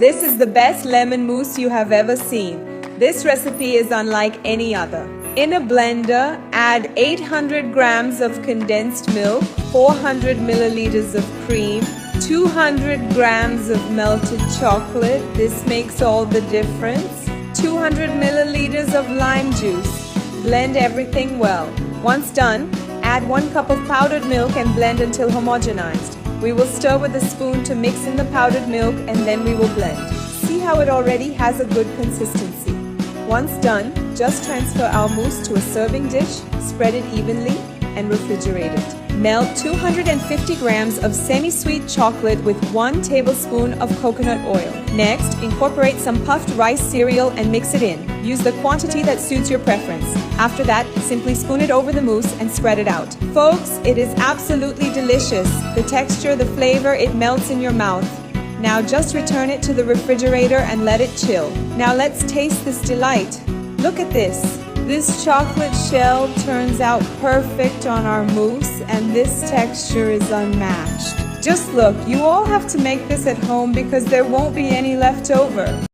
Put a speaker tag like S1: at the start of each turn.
S1: This is the best lemon mousse you have ever seen. This recipe is unlike any other. In a blender, add 800 grams of condensed milk, 400 milliliters of cream, 200 grams of melted chocolate. This makes all the difference. 200 milliliters of lime juice. Blend everything well. Once done, add 1 cup of powdered milk and blend until homogenized. We will stir with a spoon to mix in the powdered milk and then we will blend. See how it already has a good consistency. Once done, just transfer our mousse to a serving dish, spread it evenly, and refrigerate it. Melt 250 grams of semi-sweet chocolate with 1 tablespoon of coconut oil. Next, incorporate some puffed rice cereal and mix it in. Use the quantity that suits your preference. After that, simply spoon it over the mousse and spread it out. Folks, it is absolutely delicious. The texture, the flavor, it melts in your mouth. Now just return it to the refrigerator and let it chill. Now let's taste this delight. Look at this. This chocolate shell turns out perfect on our mousse, and this texture is unmatched. Just look, you all have to make this at home because there won't be any left over.